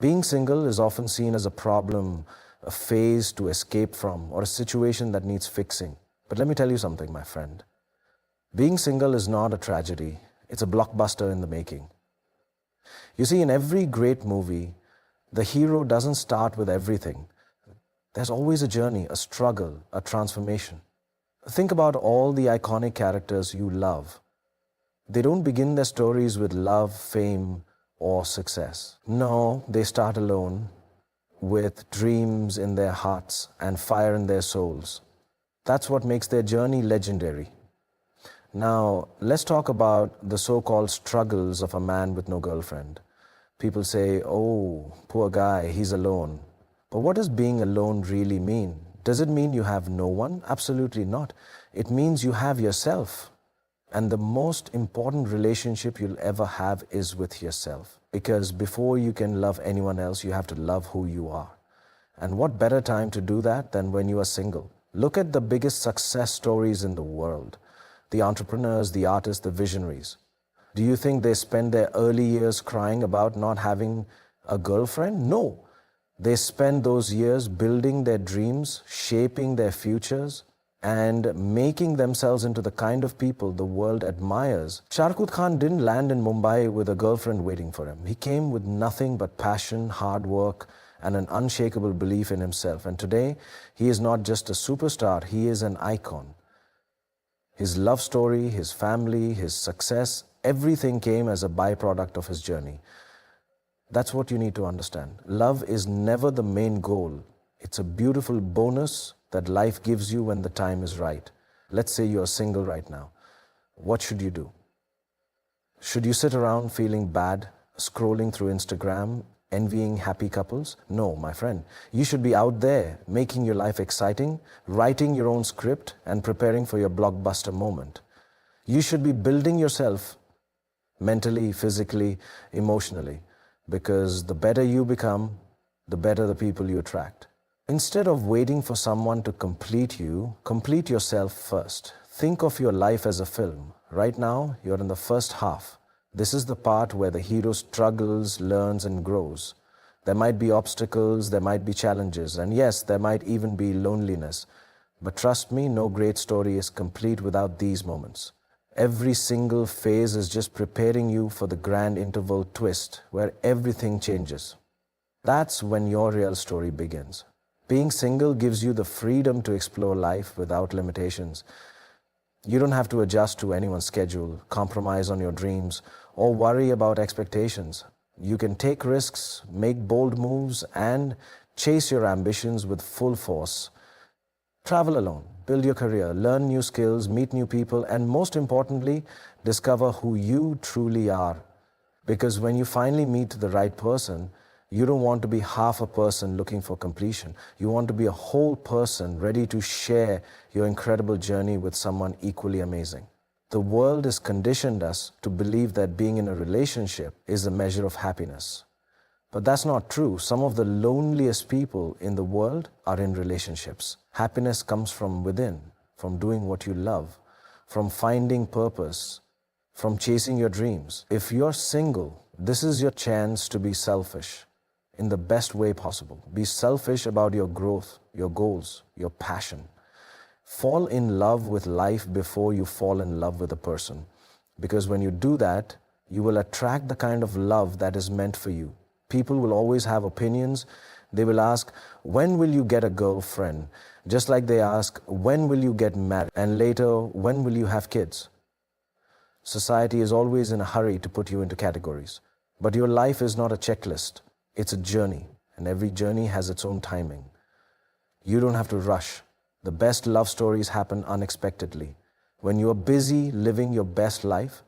Being single is often seen as a problem, a phase to escape from, or a situation that needs fixing. But let me tell you something, my friend. Being single is not a tragedy, it's a blockbuster in the making. You see, in every great movie, the hero doesn't start with everything. There's always a journey, a struggle, a transformation. Think about all the iconic characters you love. They don't begin their stories with love, fame, or success. No, they start alone, with dreams in their hearts and fire in their souls. That's what makes their journey legendary. Now, let's talk about the so-called struggles of a man with no girlfriend. People say, oh, poor guy, he's alone. But what does being alone really mean? Does it mean you have no one? Absolutely not. It means you have yourself. And the most important relationship you'll ever have is with yourself. Because before you can love anyone else, you have to love who you are. And what better time to do that than when you are single? Look at the biggest success stories in the world. The entrepreneurs, the artists, the visionaries. Do you think they spend their early years crying about not having a girlfriend? No. They spend those years building their dreams, shaping their futures, and making themselves into the kind of people the world admires. Shah Rukh Khan didn't land in Mumbai with a girlfriend waiting for him. He came with nothing but passion, hard work, and an unshakable belief in himself. And today, he is not just a superstar, he is an icon. His love story, his family, his success, everything came as a byproduct of his journey. That's what you need to understand. Love is never the main goal. It's a beautiful bonus that life gives you when the time is right. Let's say you're single right now. What should you do? Should you sit around feeling bad, scrolling through Instagram, envying happy couples? No, my friend. You should be out there, making your life exciting, writing your own script, and preparing for your blockbuster moment. You should be building yourself mentally, physically, emotionally, because the better you become, the better the people you attract. Instead of waiting for someone to complete you, complete yourself first. Think of your life as a film. Right now, you're in the first half. This is the part where the hero struggles, learns, and grows. There might be obstacles, there might be challenges, and yes, there might even be loneliness. But trust me, no great story is complete without these moments. Every single phase is just preparing you for the grand interval twist where everything changes. That's when your real story begins. Being single gives you the freedom to explore life without limitations. You don't have to adjust to anyone's schedule, compromise on your dreams, or worry about expectations. You can take risks, make bold moves, and chase your ambitions with full force. Travel alone, build your career, learn new skills, meet new people, and most importantly, discover who you truly are. Because when you finally meet the right person, you don't want to be half a person looking for completion. You want to be a whole person ready to share your incredible journey with someone equally amazing. The world has conditioned us to believe that being in a relationship is a measure of happiness. But that's not true. Some of the loneliest people in the world are in relationships. Happiness comes from within, from doing what you love, from finding purpose, from chasing your dreams. If you're single, this is your chance to be selfish in the best way possible. Be selfish about your growth, your goals, your passion. Fall in love with life before you fall in love with a person. Because when you do that, you will attract the kind of love that is meant for you. People will always have opinions. They will ask, when will you get a girlfriend? Just like they ask, when will you get married? And later, when will you have kids? Society is always in a hurry to put you into categories. But your life is not a checklist. It's a journey, and every journey has its own timing. You don't have to rush. The best love stories happen unexpectedly, when you are busy living your best life.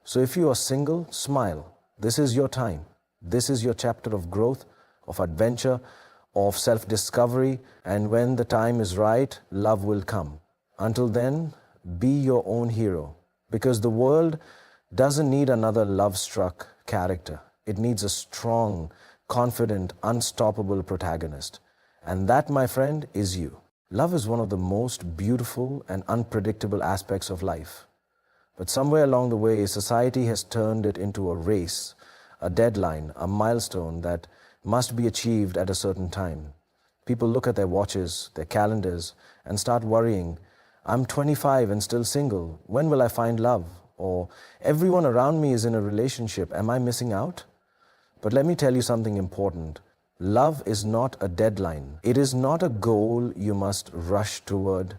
So if you are single, smile. This is your time. This is your chapter of growth, of adventure, of self-discovery, and when the time is right, love will come. Until then, be your own hero, because the world doesn't need another love-struck character. It needs a strong, confident, unstoppable protagonist. And that, my friend, is you. Love is one of the most beautiful and unpredictable aspects of life. But somewhere along the way, society has turned it into a race, a deadline, a milestone that must be achieved at a certain time. People look at their watches, their calendars, and start worrying, I'm 25 and still single. When will I find love? Or everyone around me is in a relationship. Am I missing out? But let me tell you something important. Love is not a deadline. It is not a goal you must rush toward,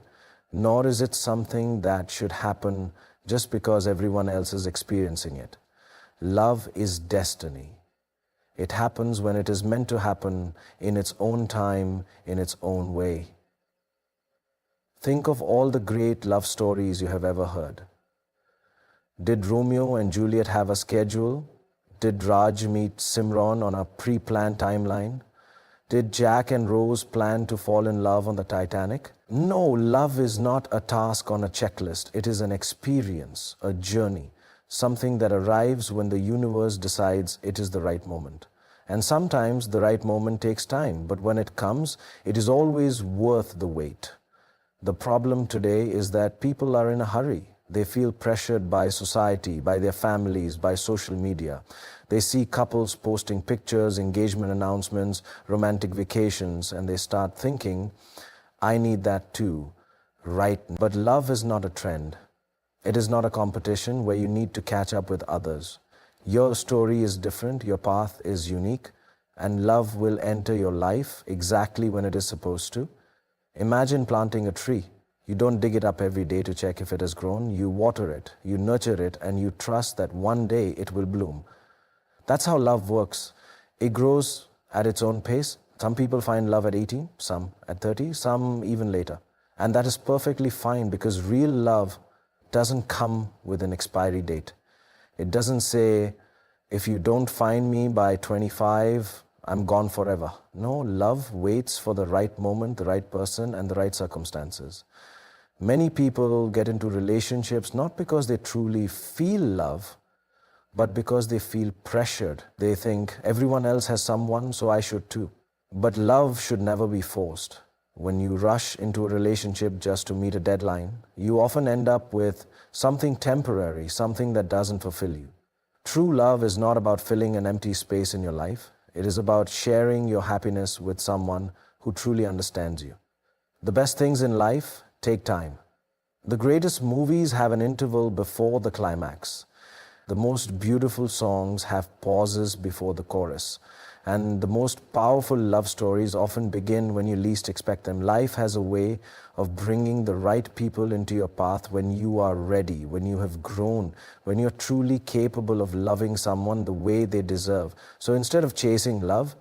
nor is it something that should happen just because everyone else is experiencing it. Love is destiny. It happens when it is meant to happen in its own time, in its own way. Think of all the great love stories you have ever heard. Did Romeo and Juliet have a schedule? Did Raj meet Simran on a pre-planned timeline? Did Jack and Rose plan to fall in love on the Titanic? No, love is not a task on a checklist. It is an experience, a journey, something that arrives when the universe decides it is the right moment. And sometimes the right moment takes time, but when it comes, it is always worth the wait. The problem today is that people are in a hurry. They feel pressured by society, by their families, by social media. They see couples posting pictures, engagement announcements, romantic vacations, and they start thinking, I need that too, right? But love is not a trend. It is not a competition where you need to catch up with others. Your story is different, your path is unique, and love will enter your life exactly when it is supposed to. Imagine planting a tree. You don't dig it up every day to check if it has grown. You water it, you nurture it, and you trust that one day it will bloom. That's how love works. It grows at its own pace. Some people find love at 18, some at 30, some even later. And that is perfectly fine because real love doesn't come with an expiry date. It doesn't say, if you don't find me by 25, I'm gone forever. No, love waits for the right moment, the right person, and the right circumstances. Many people get into relationships not because they truly feel love, but because they feel pressured. They think, everyone else has someone, so I should too. But love should never be forced. When you rush into a relationship just to meet a deadline, you often end up with something temporary, something that doesn't fulfill you. True love is not about filling an empty space in your life. It is about sharing your happiness with someone who truly understands you. The best things in life take time. The greatest movies have an interval before the climax. The most beautiful songs have pauses before the chorus. And the most powerful love stories often begin when you least expect them. Life has a way of bringing the right people into your path when you are ready, when you have grown, when you're truly capable of loving someone the way they deserve. So instead of chasing love,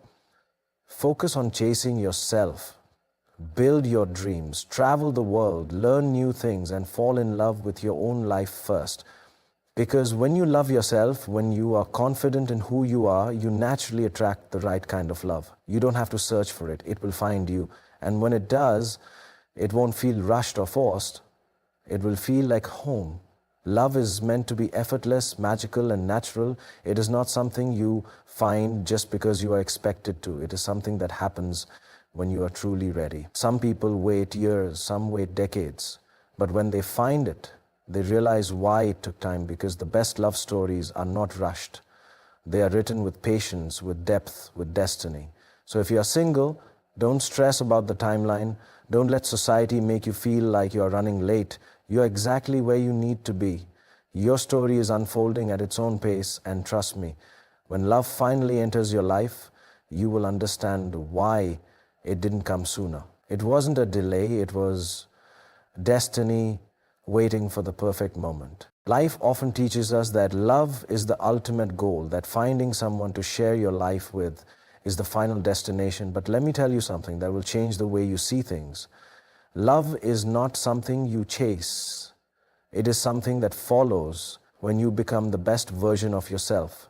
focus on chasing yourself. Build your dreams, travel the world, learn new things, and fall in love with your own life first. Because when you love yourself, when you are confident in who you are, you naturally attract the right kind of love. You don't have to search for it. It will find you. And when it does, it won't feel rushed or forced. It will feel like home. Love is meant to be effortless, magical, and natural. It is not something you find just because you are expected to. It is something that happens when you are truly ready. Some people wait years, some wait decades. But when they find it, they realize why it took time, because the best love stories are not rushed. They are written with patience, with depth, with destiny. So if you are single, don't stress about the timeline. Don't let society make you feel like you are running late. You are exactly where you need to be. Your story is unfolding at its own pace, and trust me, when love finally enters your life, you will understand why it didn't come sooner. It wasn't a delay, it was destiny waiting for the perfect moment. Life often teaches us that love is the ultimate goal, that finding someone to share your life with is the final destination. But let me tell you something that will change the way you see things. Love is not something you chase. It is something that follows when you become the best version of yourself.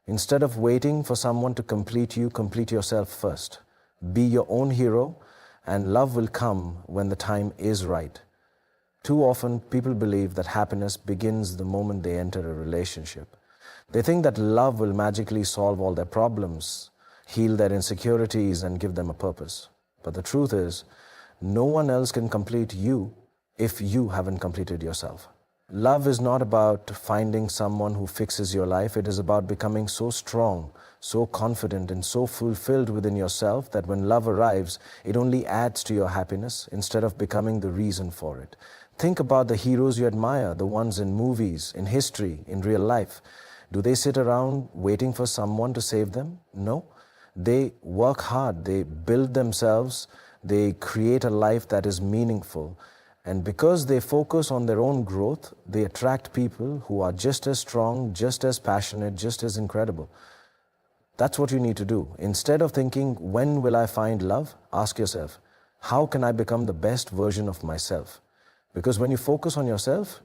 Instead of waiting for someone to complete you, complete yourself first. Be your own hero, and love will come when the time is right. Too often, people believe that happiness begins the moment they enter a relationship. They think that love will magically solve all their problems, heal their insecurities, and give them a purpose. But the truth is, no one else can complete you if you haven't completed yourself. Love is not about finding someone who fixes your life. It is about becoming so strong, so confident, and so fulfilled within yourself that when love arrives, it only adds to your happiness instead of becoming the reason for it. Think about the heroes you admire, the ones in movies, in history, in real life. Do they sit around waiting for someone to save them? No. They work hard, they build themselves, they create a life that is meaningful. And because they focus on their own growth, they attract people who are just as strong, just as passionate, just as incredible. That's what you need to do. Instead of thinking, when will I find love? Ask yourself, how can I become the best version of myself? Because when you focus on yourself,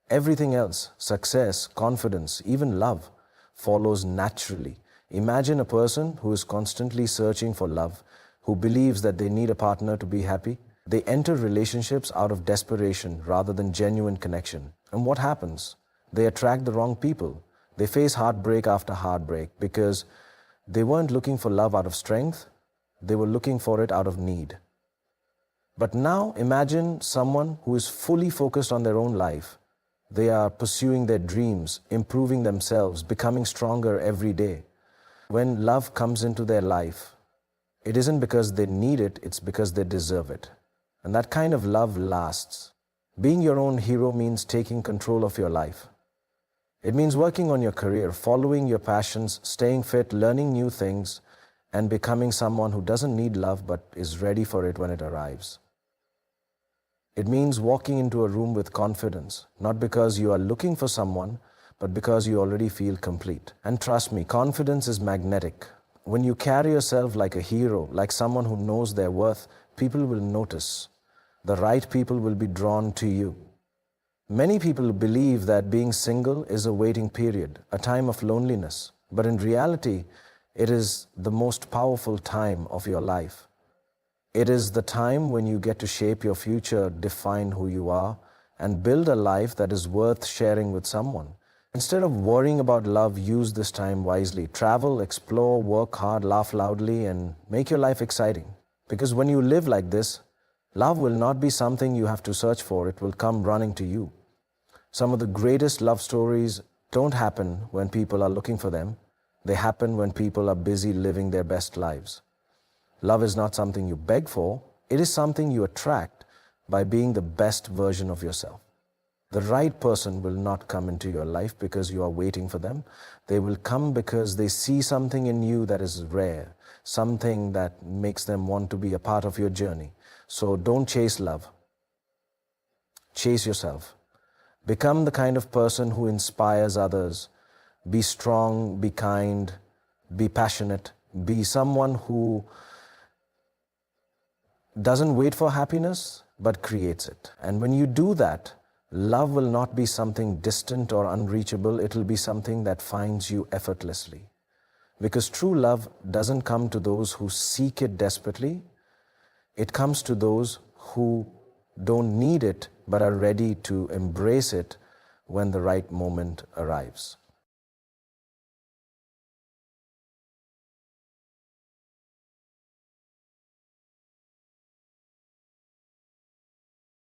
everything else, success, confidence, even love, follows naturally. Imagine a person who is constantly searching for love, who believes that they need a partner to be happy. They enter relationships out of desperation rather than genuine connection. And what happens? They attract the wrong people. They face heartbreak after heartbreak because they weren't looking for love out of strength, they were looking for it out of need. But now imagine someone who is fully focused on their own life. They are pursuing their dreams, improving themselves, becoming stronger every day. When love comes into their life, it isn't because they need it, it's because they deserve it. And that kind of love lasts. Being your own hero means taking control of your life. It means working on your career, following your passions, staying fit, learning new things, and becoming someone who doesn't need love but is ready for it when it arrives. It means walking into a room with confidence, not because you are looking for someone, but because you already feel complete. And trust me, confidence is magnetic. When you carry yourself like a hero, like someone who knows their worth, people will notice. The right people will be drawn to you. Many people believe that being single is a waiting period, a time of loneliness. But in reality, it is the most powerful time of your life. It is the time when you get to shape your future, define who you are, and build a life that is worth sharing with someone. Instead of worrying about love, use this time wisely. Travel, explore, work hard, laugh loudly, and make your life exciting. Because when you live like this, love will not be something you have to search for. It will come running to you. Some of the greatest love stories don't happen when people are looking for them. They happen when people are busy living their best lives. Love is not something you beg for. It is something you attract by being the best version of yourself. The right person will not come into your life because you are waiting for them. They will come because they see something in you that is rare, something that makes them want to be a part of your journey. So don't chase love. Chase yourself. Become the kind of person who inspires others. Be strong, be kind, be passionate, be someone who doesn't wait for happiness, but creates it. And when you do that, love will not be something distant or unreachable. It will be something that finds you effortlessly. Because true love doesn't come to those who seek it desperately. It comes to those who don't need it, but are ready to embrace it when the right moment arrives.